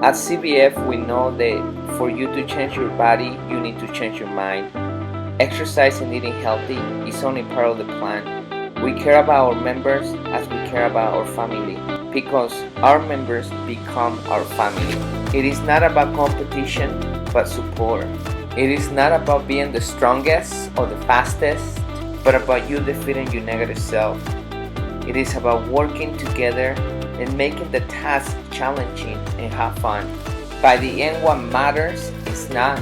At CBF, we know that for you to change your body, you need to change your mind. Exercise and eating healthy is only part of the plan. We care about our members as we care about our family, because our members become our family. It is not about competition, but support. It is not about being the strongest or the fastest, but about you defeating your negative self. It is about working together and making the task challenging and have fun. By the end, what matters is not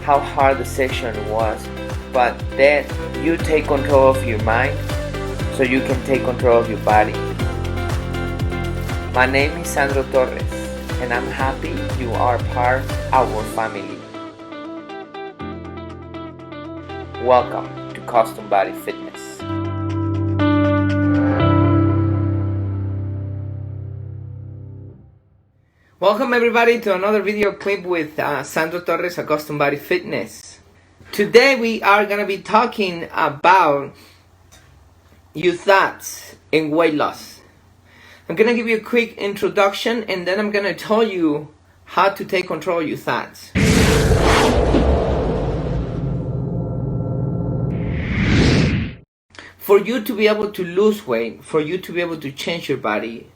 how hard the session was, but that you take control of your mind so you can take control of your body. My name is Sandro Torres, and I'm happy you are part of our family. Welcome to Custom Body Fitness. Welcome everybody to another video clip with Sandro Torres of Custom Body Fitness. Today we are going to be talking about your thoughts and weight loss. I'm going to give you a quick introduction and then I'm going to tell you how to take control of your thoughts. For you to be able to lose weight, for you to be able to change your body,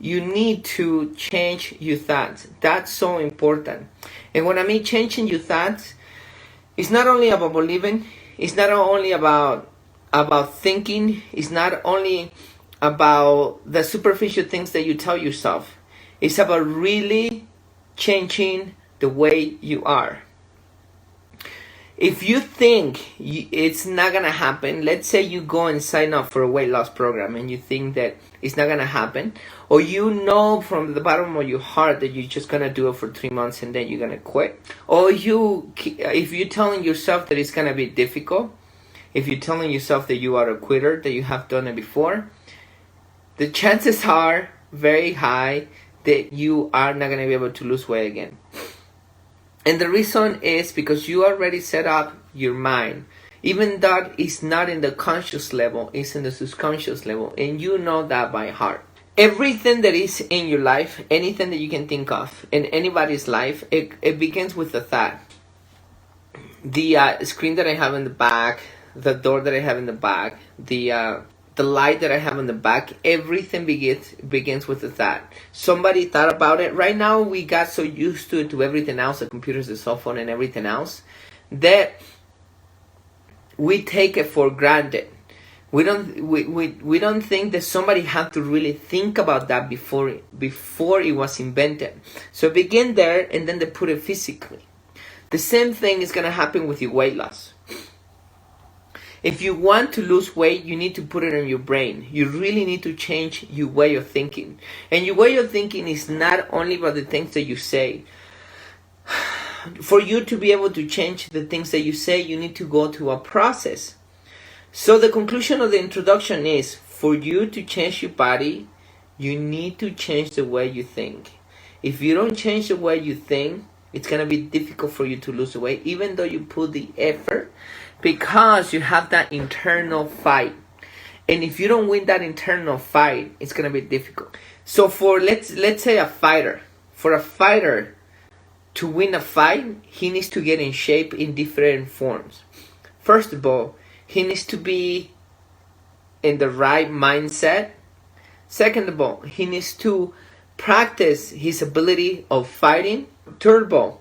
you need to change your thoughts. That's so important. And when I mean changing your thoughts, it's not only about believing, it's not only about thinking, it's not only about the superficial things that you tell yourself. It's about really changing the way you are. If you think it's not gonna happen, let's say you go and sign up for a weight loss program and you think that it's not gonna happen, or you know from the bottom of your heart that you're just gonna do it for 3 months and then you're gonna quit, or if you're telling yourself that it's gonna be difficult, if you're telling yourself that you are a quitter, that you have done it before, the chances are very high that you are not gonna be able to lose weight again. And the reason is because you already set up your mind. Even that is not in the conscious level, it's in the subconscious level. And you know that by heart. Everything that is in your life, anything that you can think of in anybody's life, it begins with a thought. The screen that I have in the back, the door that I have in the back, the light that I have in the back, everything begins with a thought. Somebody thought about it. Right now we got so used to everything else, the computers, the cell phone and everything else, that we take it for granted. We don't think that somebody had to really think about that before it was invented. So it began there and then they put it physically. The same thing is gonna happen with your weight loss. If you want to lose weight, you need to put it in your brain. You really need to change your way of thinking. And your way of thinking is not only about the things that you say. For you to be able to change the things that you say, you need to go through a process. So the conclusion of the introduction is, for you to change your body, you need to change the way you think. If you don't change the way you think, it's going to be difficult for you to lose weight, even though you put the effort, because you have that internal fight. And if you don't win that internal fight, it's going to be difficult. So for let's say a fighter, for a fighter to win a fight, he needs to get in shape in different forms. First of all, he needs to be in the right mindset. Second of all, he needs to practice his ability of fighting. Third of all,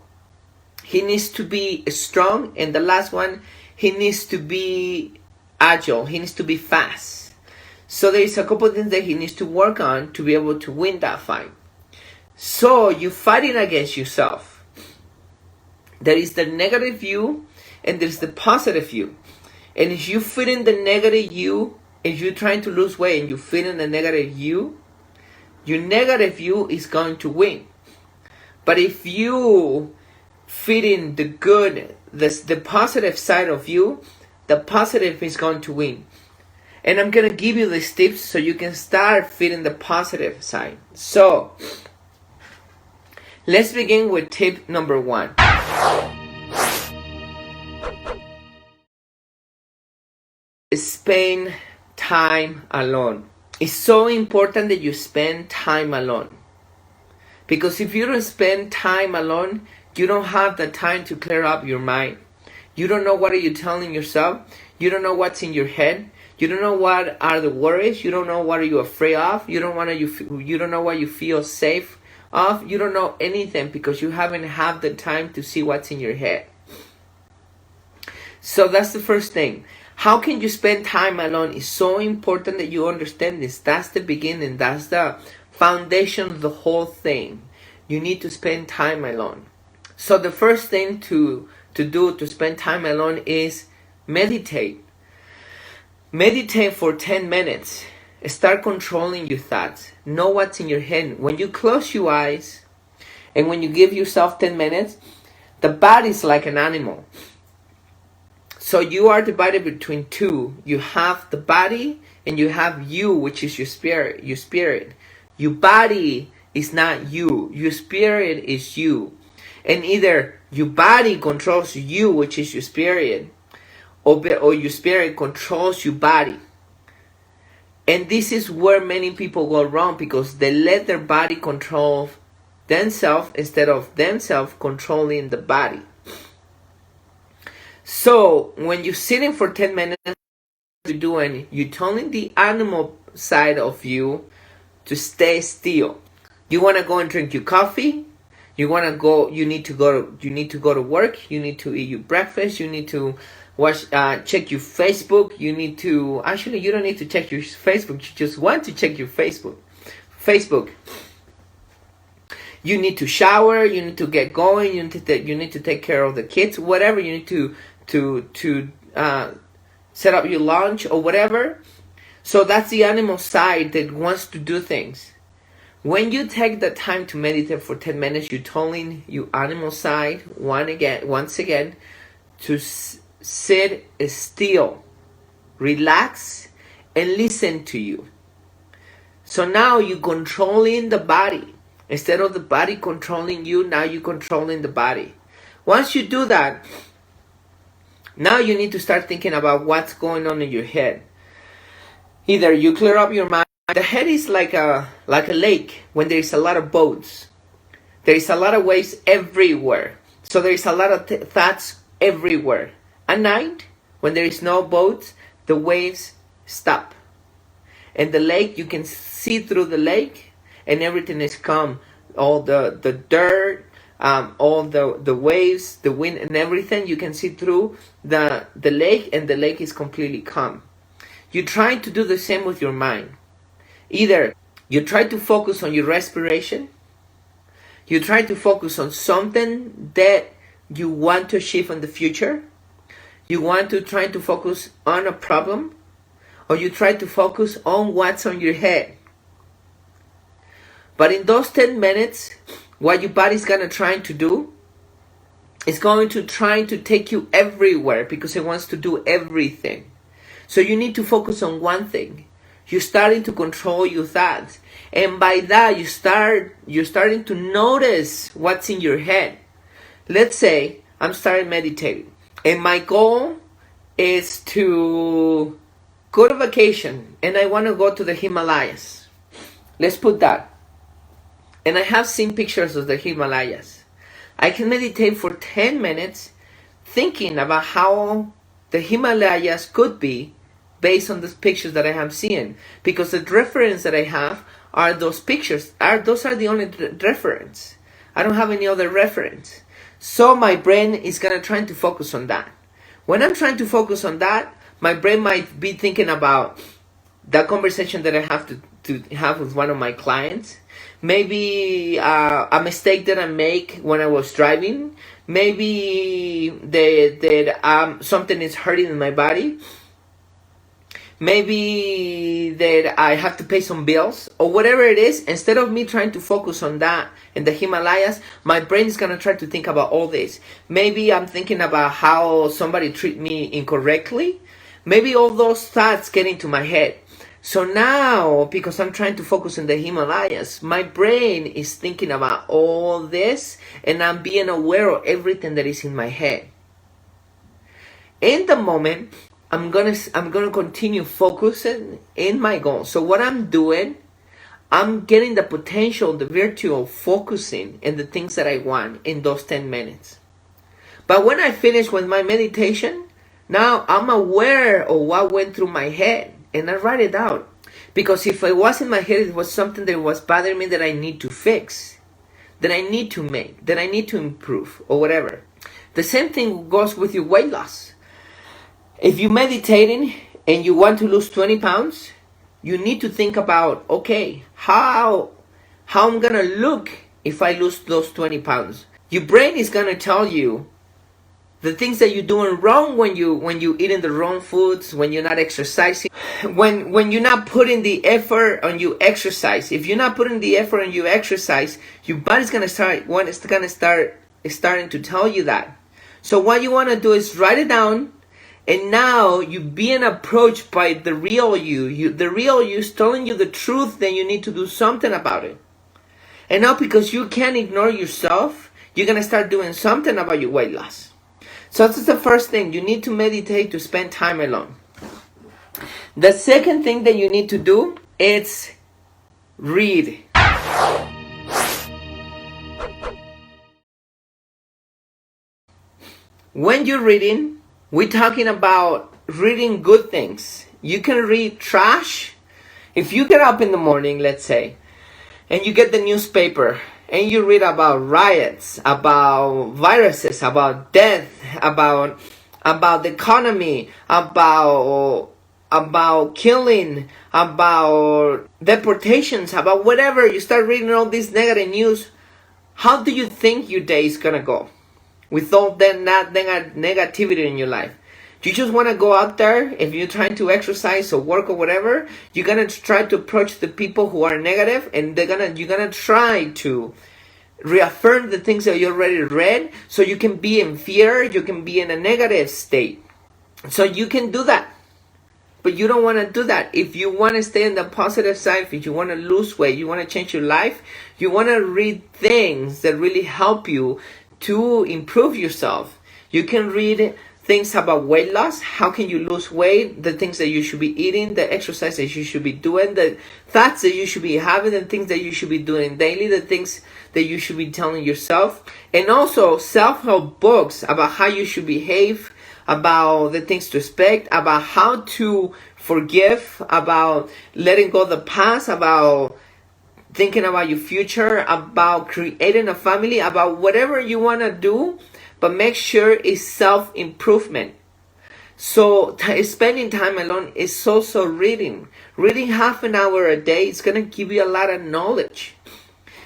he needs to be strong. And the last one, he needs to be agile. He needs to be fast. So there is a couple of things that he needs to work on to be able to win that fight. So you're fighting against yourself. There is the negative you and there's the positive you. And if you fit in the negative you, if you're trying to lose weight and you fit in the negative you, your negative you is going to win. But if you fit in the good, the positive side of you, the positive is going to win. And I'm going to give you these tips so you can start fitting the positive side. So, let's begin with tip number 1. Spend time alone. It's so important that you spend time alone. Because if you don't spend time alone, you don't have the time to clear up your mind. You don't know what are you telling yourself. You don't know what's in your head. You don't know what are the worries. You don't know what are you afraid of. You don't know what you feel safe of. You don't know anything because you haven't had the time to see what's in your head. So that's the first thing. How can you spend time alone? It's so important that you understand this. That's the beginning. That's the foundation of the whole thing. You need to spend time alone. So the first thing to do to spend time alone is meditate. Meditate for 10 minutes. Start controlling your thoughts. Know what's in your head. When you close your eyes and when you give yourself 10 minutes, the body's like an animal. So you are divided between two. You have the body and you have you, which is your spirit. Your spirit. Your body is not you. Your spirit is you. And either your body controls you, which is your spirit, or your spirit controls your body. And this is where many people go wrong because they let their body control themselves instead of themselves controlling the body. So when you're sitting for 10 minutes, you're telling the animal side of you to stay still. You want to go and drink your coffee. You need to go to work. You need to eat your breakfast. You need to check your Facebook. You don't need to check your Facebook. You just want to check your Facebook. You need to shower. You need to get going. You need to take care of the kids. Whatever you need to set up your lunch or whatever. So that's the animal side that wants to do things. When you take the time to meditate for 10 minutes, you're telling your animal side once again to sit still, relax, and listen to you. So now you're controlling the body. Instead of the body controlling you, now you're controlling the body. Once you do that, now you need to start thinking about what's going on in your head. Either you clear up your mind. The head is like a lake when there is a lot of boats. There is a lot of waves everywhere. So there is a lot of thoughts everywhere. At night, when there is no boats, the waves stop. And the lake, you can see through the lake and everything is calm. All the dirt, all the waves, the wind and everything, you can see through the lake and the lake is completely calm. You're trying to do the same with your mind. Either you try to focus on your respiration, you try to focus on something that you want to achieve in the future, you want to try to focus on a problem, or you try to focus on what's on your head. But in those 10 minutes, what your body's gonna try to do is going to try to take you everywhere because it wants to do everything. So you need to focus on one thing. You're starting to control your thoughts. And by that, you're starting to notice what's in your head. Let's say I'm starting meditating. And my goal is to go to vacation. And I want to go to the Himalayas. Let's put that. And I have seen pictures of the Himalayas. I can meditate for 10 minutes thinking about how the Himalayas could be based on the pictures that I have seen, because the reference that I have are those pictures. Those are the only reference. I don't have any other reference. So my brain is gonna try to focus on that. When I'm trying to focus on that, my brain might be thinking about that conversation that I have to have with one of my clients. Maybe a mistake that I make when I was driving. Maybe that something is hurting in my body. Maybe that I have to pay some bills or whatever it is. Instead of me trying to focus on that in the Himalayas, my brain is going to try to think about all this. Maybe I'm thinking about how somebody treated me incorrectly. Maybe all those thoughts get into my head. So now, because I'm trying to focus on the Himalayas, my brain is thinking about all this and I'm being aware of everything that is in my head. In the moment, I'm gonna continue focusing in my goal. So what I'm doing, I'm getting the potential, the virtue of focusing in the things that I want in those 10 minutes. But when I finish with my meditation, now I'm aware of what went through my head and I write it out. Because if it was in my head, it was something that was bothering me that I need to fix, that I need to make, that I need to improve, or whatever. The same thing goes with your weight loss. If you're meditating and you want to lose 20 pounds, you need to think about, okay, how I'm going to look if I lose those 20 pounds. Your brain is going to tell you the things that you're doing wrong when you eating the wrong foods, when you're not exercising, when you're not putting the effort on your exercise. If you're not putting the effort on your exercise, your body's gonna start starting to tell you that. So what you want to do is write it down, and now you're being approached by the real you. The real you is telling you the truth, then you need to do something about it. And now because you can't ignore yourself, you're gonna start doing something about your weight loss. So this is the first thing. You need to meditate, to spend time alone. The second thing that you need to do is read. When you're reading, we're talking about reading good things. You can read trash. If you get up in the morning, let's say, and you get the newspaper, and you read about riots, about viruses, about death, about the economy, about killing, about deportations, about whatever. You start reading all this negative news. How do you think your day is gonna go with all that negativity in your life? You just want to go out there. If you're trying to exercise or work or whatever, you're gonna try to approach the people who are negative, and you're gonna try to reaffirm the things that you already read, so you can be in fear, you can be in a negative state. So you can do that, but you don't want to do that. If you want to stay on the positive side, if you want to lose weight, you want to change your life, you want to read things that really help you to improve yourself. You can read things about weight loss. How can you lose weight? The things that you should be eating, the exercise that you should be doing, the thoughts that you should be having, the things that you should be doing daily, the things that you should be telling yourself. And also self-help books about how you should behave, about the things to expect, about how to forgive, about letting go of the past, about thinking about your future, about creating a family, about whatever you want to do. But make sure it's self-improvement. So spending time alone is also reading. Reading half an hour a day is going to give you a lot of knowledge.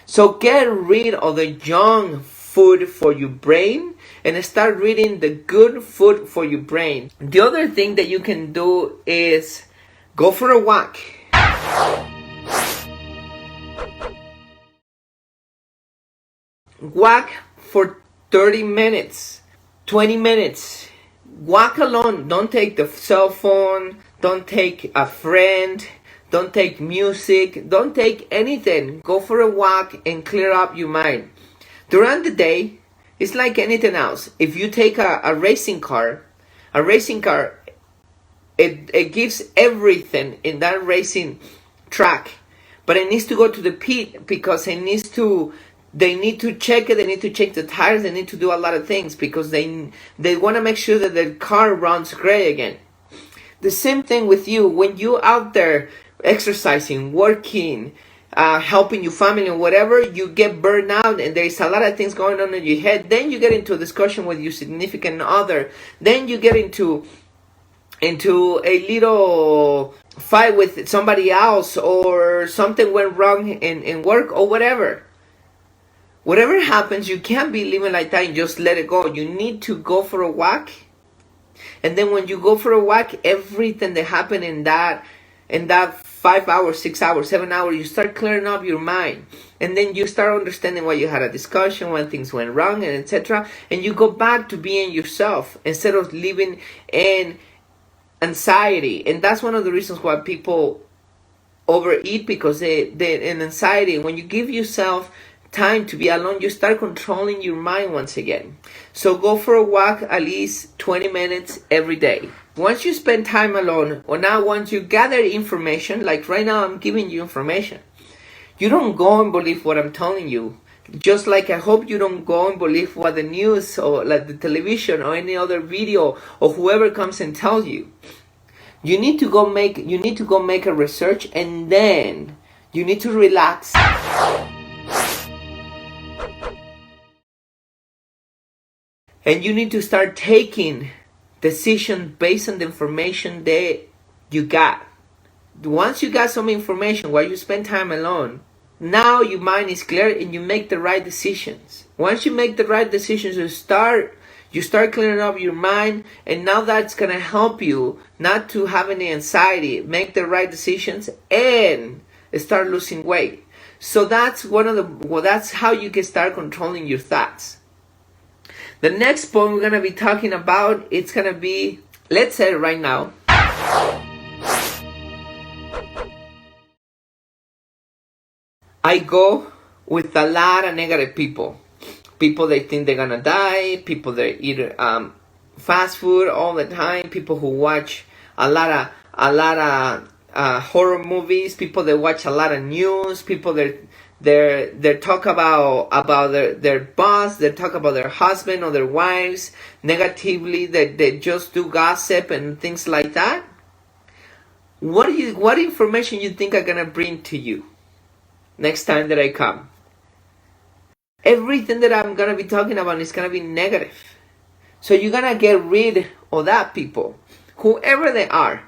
So get rid of the junk food for your brain and start reading the good food for your brain. The other thing that you can do is go for a walk. Walk for 30 minutes, 20 minutes. Walk alone. Don't take the cell phone. Don't take a friend. Don't take music. Don't take anything. Go for a walk and clear up your mind. During the day, it's like anything else. If you take a racing car, it gives everything in that racing track. But it needs to go to the pit because they need to check it, they need to check the tires, they need to do a lot of things because they want to make sure that the car runs great again. The same thing with you. When you're out there exercising, working, helping your family and whatever, you get burned out and there's a lot of things going on in your head. Then you get into a discussion with your significant other. Then you get into a little fight with somebody else, or something went wrong in work or whatever. Whatever happens, you can't be living like that and just let it go. You need to go for a walk. And then when you go for a walk, everything that happened in that 5 hours, 6 hours, 7 hours, you start clearing up your mind. And then you start understanding why you had a discussion, when things went wrong, and etc. And you go back to being yourself instead of living in anxiety. And that's one of the reasons why people overeat, because they in anxiety. When you give yourself time to be alone, you start controlling your mind once again. So go for a walk at least 20 minutes every day. Once you spend time alone, or now once you gather information, like right now I'm giving you information, You don't go and believe what I'm telling you. Just like I hope you don't go and believe what the news or like the television or any other video or whoever comes and tells you. You need to go make a research, and then you need to relax. And you need to start taking decisions based on the information that you got. Once you got some information while you spend time alone, now your mind is clear and you make the right decisions. Once you make the right decisions, you start clearing up your mind, and now that's gonna help you not to have any anxiety, make the right decisions, and start losing weight. So that's that's how you can start controlling your thoughts. The next point we're gonna be talking about, it's gonna be, let's say right now, I go with a lot of negative people. People that think they're gonna die, people that eat fast food all the time, people who watch a lot of horror movies, people that watch a lot of news, people that they talk about their boss, they talk about their husband or their wives negatively, that they just do gossip and things like that. What information you think I'm gonna bring to you next time that I come? Everything that I'm gonna be talking about is gonna be negative. So you're gonna get rid of that people, whoever they are.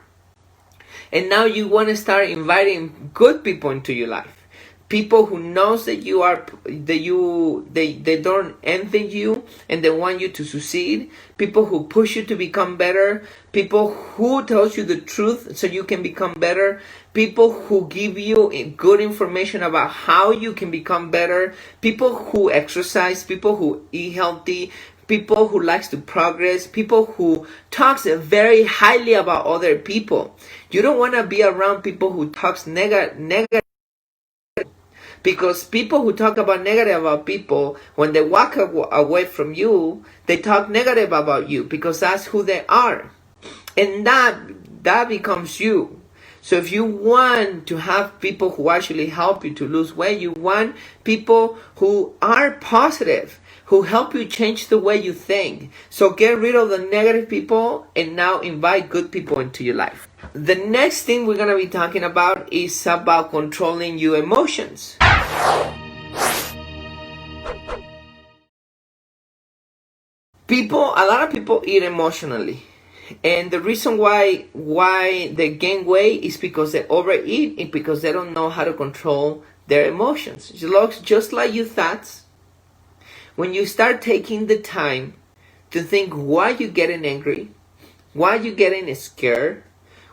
And now you wanna start inviting good people into your life. People who knows that they don't envy you and they want you to succeed. People who push you to become better. People who tells you the truth so you can become better. People who give you good information about how you can become better. People who exercise. People who eat healthy. People who likes to progress. People who talks very highly about other people. You don't want to be around people who talks negative. Because people who talk about negative about people, when they walk away from you, they talk negative about you because that's who they are. And that becomes you. So if you want to have people who actually help you to lose weight, you want people who are positive, who help you change the way you think. So get rid of the negative people and now invite good people into your life. The next thing we're going to be talking about is about controlling your emotions. A lot of people eat emotionally. And the reason why they gain weight is because they overeat and because they don't know how to control their emotions. Just like your thoughts. When you start taking the time to think why you're getting angry, why you're getting scared,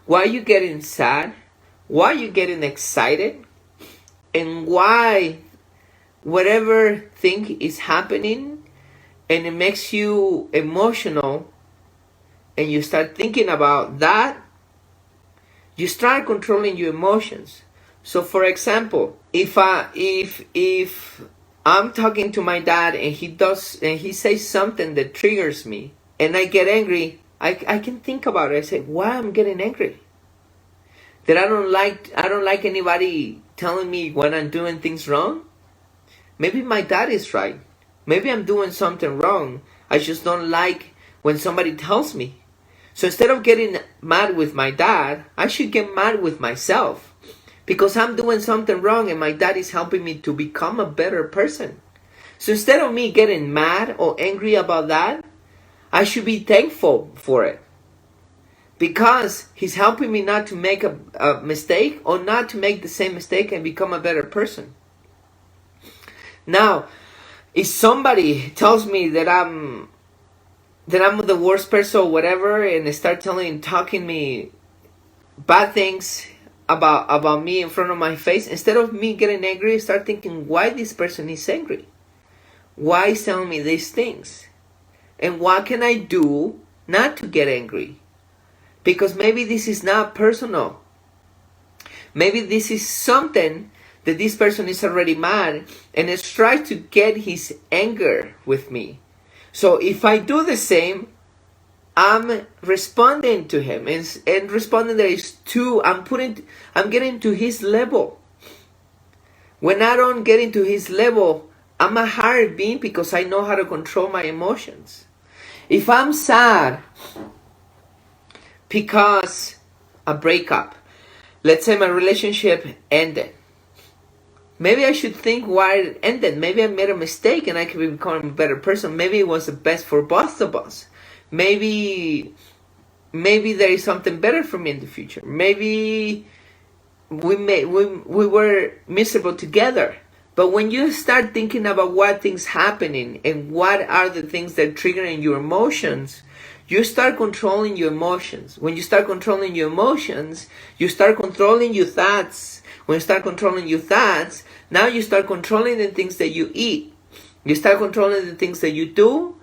why you're getting sad, why you're getting excited, and why whatever thing is happening and it makes you emotional, and you start thinking about that, you start controlling your emotions. So for example, if I'm talking to my dad and he says something that triggers me and I get angry, I can think about it. I say, why I'm getting angry? That I don't like anybody telling me when I'm doing things wrong. Maybe my dad is right. Maybe I'm doing something wrong. I just don't like when somebody tells me. So instead of getting mad with my dad, I should get mad with myself. Because I'm doing something wrong and my dad is helping me to become a better person. So instead of me getting mad or angry about that, I should be thankful for it. Because he's helping me not to make a mistake or not to make the same mistake and become a better person. Now, if somebody tells me that I'm the worst person or whatever, and they start talking me bad things about me in front of my face, instead of me getting angry, I start thinking why this person is angry. Why is telling me these things? And what can I do not to get angry? Because maybe this is not personal. Maybe this is something that this person is already mad and is trying to get his anger with me. So if I do the same, I'm responding to him, and responding there is I'm getting to his level. When I don't get into his level, I'm a higher being because I know how to control my emotions. If I'm sad because a breakup, let's say my relationship ended, maybe I should think why it ended. Maybe I made a mistake and I could become a better person. Maybe it was the best for both of us. Maybe there is something better for me in the future. Maybe we were miserable together. But when you start thinking about what things happening and what are the things that are triggering your emotions, you start controlling your emotions. When you start controlling your emotions, you start controlling your thoughts. When you start controlling your thoughts, now you start controlling the things that you eat. You start controlling the things that you do,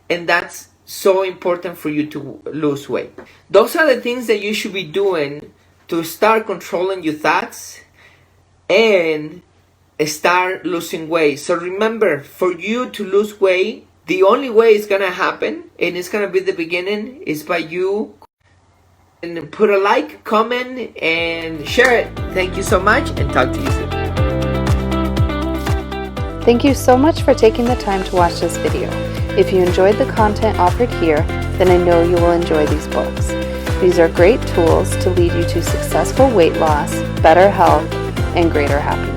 and that's so important for you to lose weight. Those are the things that you should be doing to start controlling your thoughts and start losing weight. So remember, for you to lose weight, the only way it's gonna happen, and it's gonna be the beginning, is by you and put a like, comment, and share it. Thank you so much, and talk to you soon. Thank you so much for taking the time to watch this video. If you enjoyed the content offered here, then I know you will enjoy these books. These are great tools to lead you to successful weight loss, better health, and greater happiness.